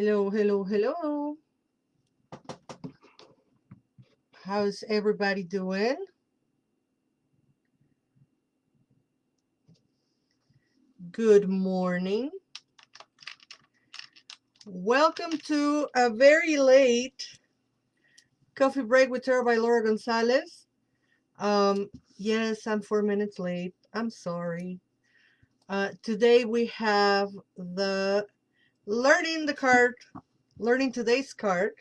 Hello, hello, hello. How's everybody doing? Good morning. Welcome to a very late coffee break with Tara by Laura Gonzalez. Yes, I'm 4 minutes late. I'm sorry. Today we have the learning today's card.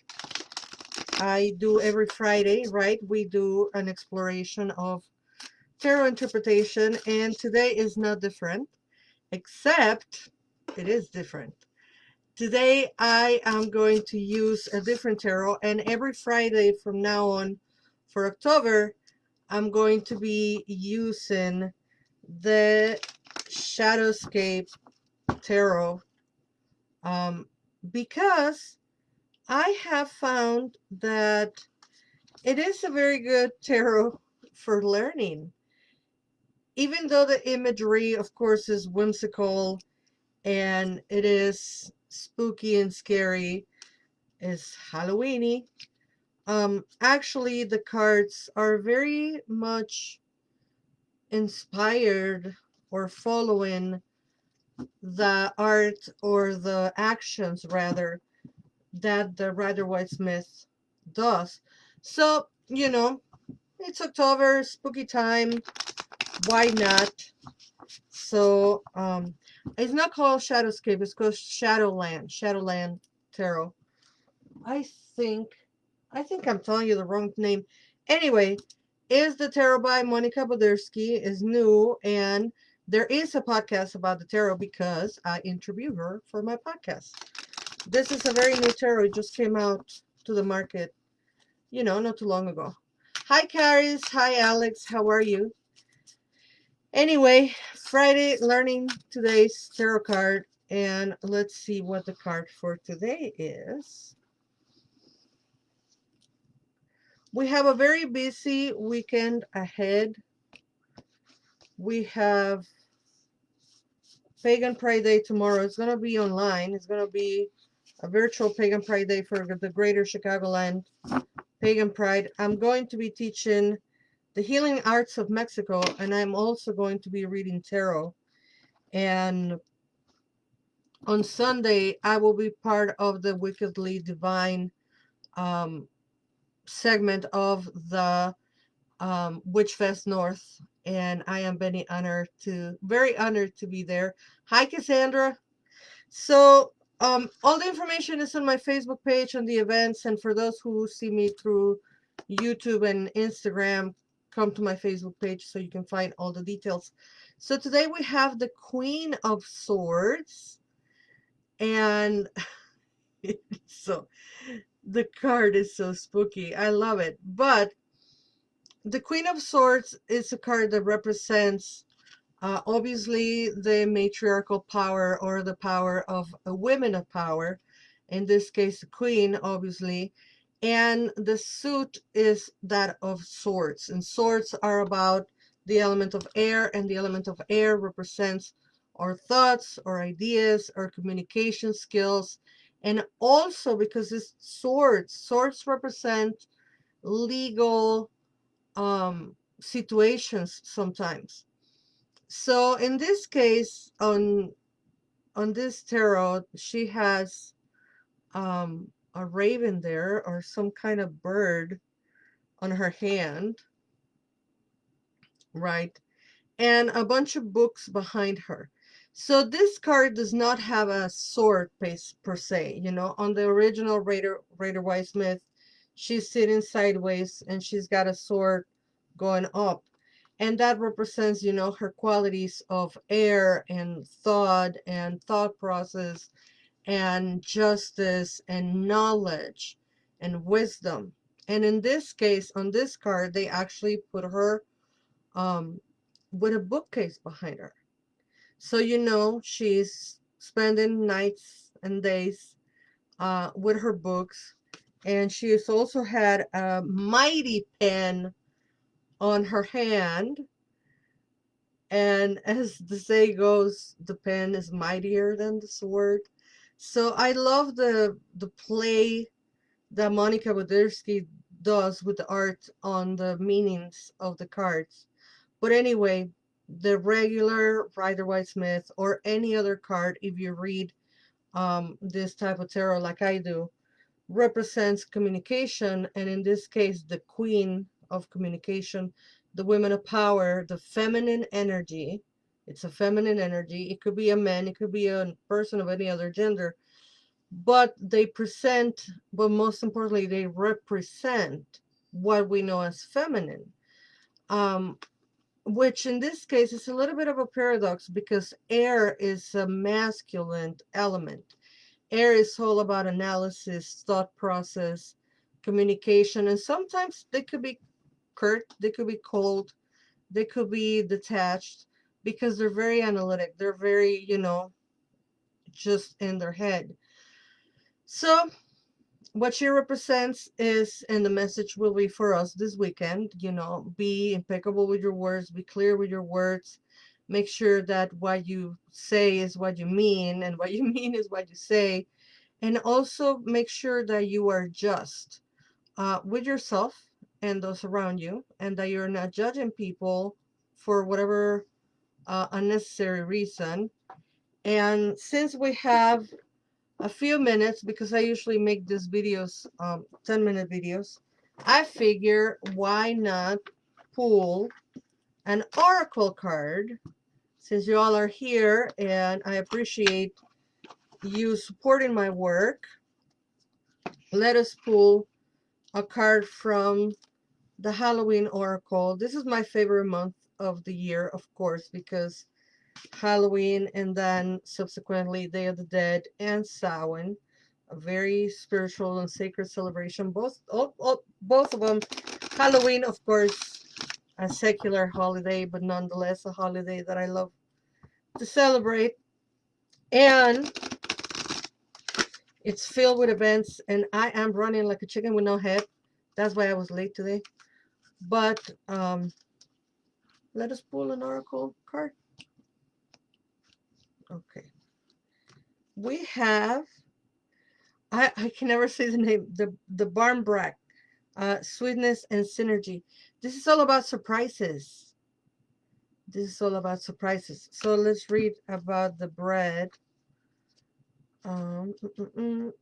I do every Friday, right? We do an exploration of tarot interpretation, and today is not different. Except it is different. Today I am going to use a different tarot, and every Friday from now on for October, I'm going to be using the Shadowscape Tarot because I have found that it is a very good tarot for learning. Even though the imagery, of course, is whimsical and it is spooky and scary, is Halloweeny. Actually, the cards are very much inspired or following the art or the actions rather that the Rider White Smith does. So, it's October, spooky time. Why not? So, it's not called Shadowscape, it's called Shadowland Tarot. I think I think I'm telling you the wrong name. Anyway, is the tarot by Monica Bodersky is new, and there is a podcast about the tarot because I interview her for my podcast. This is a very new tarot. It just came out to the market, not too long ago. Hi, Caris. Hi, Alex. How are you? Anyway, Friday learning today's tarot card, and let's see what the card for today is. We have a very busy weekend ahead. We have Pagan Pride Day tomorrow. It's going to be online. It's going to be a virtual Pagan Pride Day for the greater Chicagoland Pagan Pride. I'm going to be teaching the healing arts of Mexico, and I'm also going to be reading tarot. And on Sunday, I will be part of the Wickedly Divine um, segment of the Witch Fest North, and I am very honored to be there. Hi, Cassandra. So, all the information is on my Facebook page on the events, and for those who see me through YouTube and Instagram, come to my Facebook page so you can find all the details. So today we have the Queen of Swords, and so the card is so spooky. I love it. But the Queen of Swords is a card that represents obviously the matriarchal power or the power of a women of power, in this case, the queen, obviously. And the suit is that of swords. And swords are about the element of air, and the element of air represents our thoughts, our ideas, our communication skills. And also because it's swords represent legal situations sometimes. So in this case, on this tarot, she has a raven there or some kind of bird on her hand, right? And a bunch of books behind her. So this card does not have a sword per se. On the original Raider White Smith, she's sitting sideways and she's got a sword going up. And that represents, her qualities of air and thought process and justice and knowledge and wisdom. And in this case, on this card, they actually put her um, with a bookcase behind her. So, she's spending nights and days with her books. And she has also had a mighty pen on her hand. And as the say goes, the pen is mightier than the sword. So I love the play that Monica Wodierski does with the art on the meanings of the cards. But anyway, the regular Rider-Waite-Smith or any other card, if you read this type of tarot like I do, represents communication, and in this case, the queen of communication, the women of power, the feminine energy. It's a feminine energy. It could be a man, it could be a person of any other gender, but they present, but most importantly, they represent what we know as feminine. Um, which in this case is a little bit of a paradox because air is a masculine element. Air is all about analysis, thought process, communication, and sometimes they could be curt, they could be cold, they could be detached because they're very analytic. They're very, just in their head. So what she represents is, and the message will be for us this weekend, be impeccable with your words, be clear with your words, make sure that what you say is what you mean, and what you mean is what you say, and also make sure that you are just with yourself and those around you, and that you're not judging people for whatever unnecessary reason. And since we have a few minutes, because I usually make these videos 10-minute videos, I figure why not pull an oracle card since you all are here and I appreciate you supporting my work. Let us pull a card from the Halloween oracle. This is my favorite month of the year, of course, because Halloween and then subsequently Day of the Dead and Samhain, a very spiritual and sacred celebration. Both of them. Halloween, of course, a secular holiday, but nonetheless a holiday that I love to celebrate. And it's filled with events, and I am running like a chicken with no head. That's why I was late today. But let us pull an oracle card. Okay. We have, I can never say the name, the Barmbrack, sweetness and synergy. This is all about surprises. This is all about surprises. So let's read about the bread.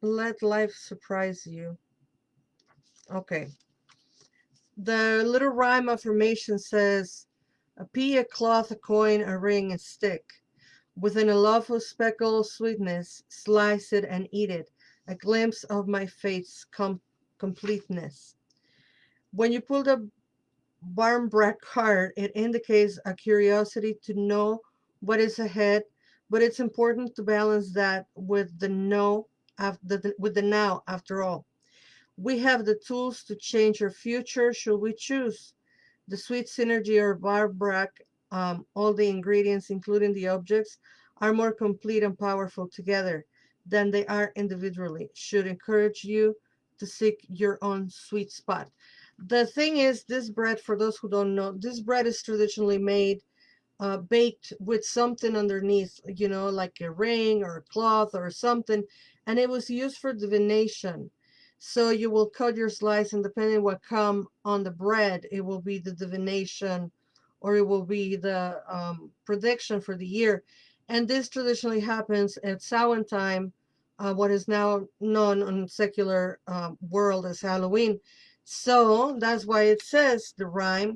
Let life surprise you. Okay. The little rhyme affirmation says, a pea, a cloth, a coin, a ring, a stick. Within a lawful speckle of sweetness, slice it and eat it, a glimpse of my fate's completeness. When you pull the Barmbrack card, it indicates a curiosity to know what is ahead, but it's important to balance that with the with the now. After all, we have the tools to change our future should we choose. The sweet synergy or Barmbrack, all the ingredients, including the objects, are more complete and powerful together than they are individually. Should encourage you to seek your own sweet spot. The thing is, this bread, for those who don't know, this bread is traditionally made baked with something underneath, like a ring or a cloth or something, and it was used for divination. So you will cut your slice, and depending what come on the bread, it will be the divination or it will be the prediction for the year. And this traditionally happens at Samhain time, what is now known in secular world as Halloween. So that's why it says the rhyme,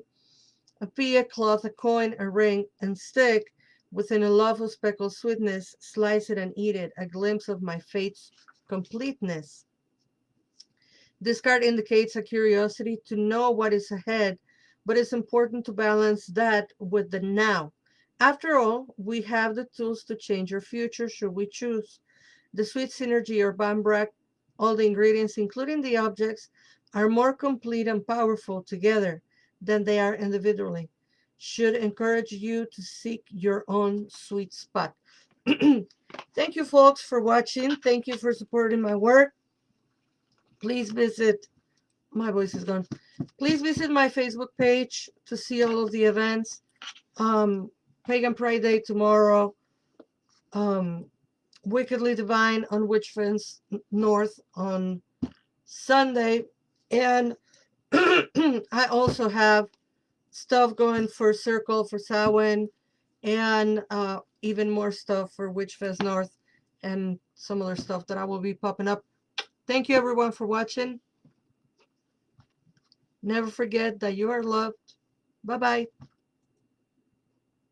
a pea, a cloth, a coin, a ring, and stick, within a love of speckled sweetness, slice it and eat it, a glimpse of my fate's completeness. This card indicates a curiosity to know what is ahead, but it's important to balance that with the now. After all, we have the tools to change our future should we choose. The sweet synergy or Bambrack, all the ingredients, including the objects, are more complete and powerful together than they are individually. Should encourage you to seek your own sweet spot. Thank you, folks, for watching. Thank you for supporting my work. Please visit, my voice is gone. Please visit my Facebook page to see all of the events. Pagan Pride Day tomorrow. Um, Wickedly Divine on Witch Fence North on Sunday. And I also have stuff going for Circle, for Samhain, and even more stuff for Witch Fest North and some other stuff that I will be popping up. Thank you everyone for watching. Never forget that you are loved. Bye bye.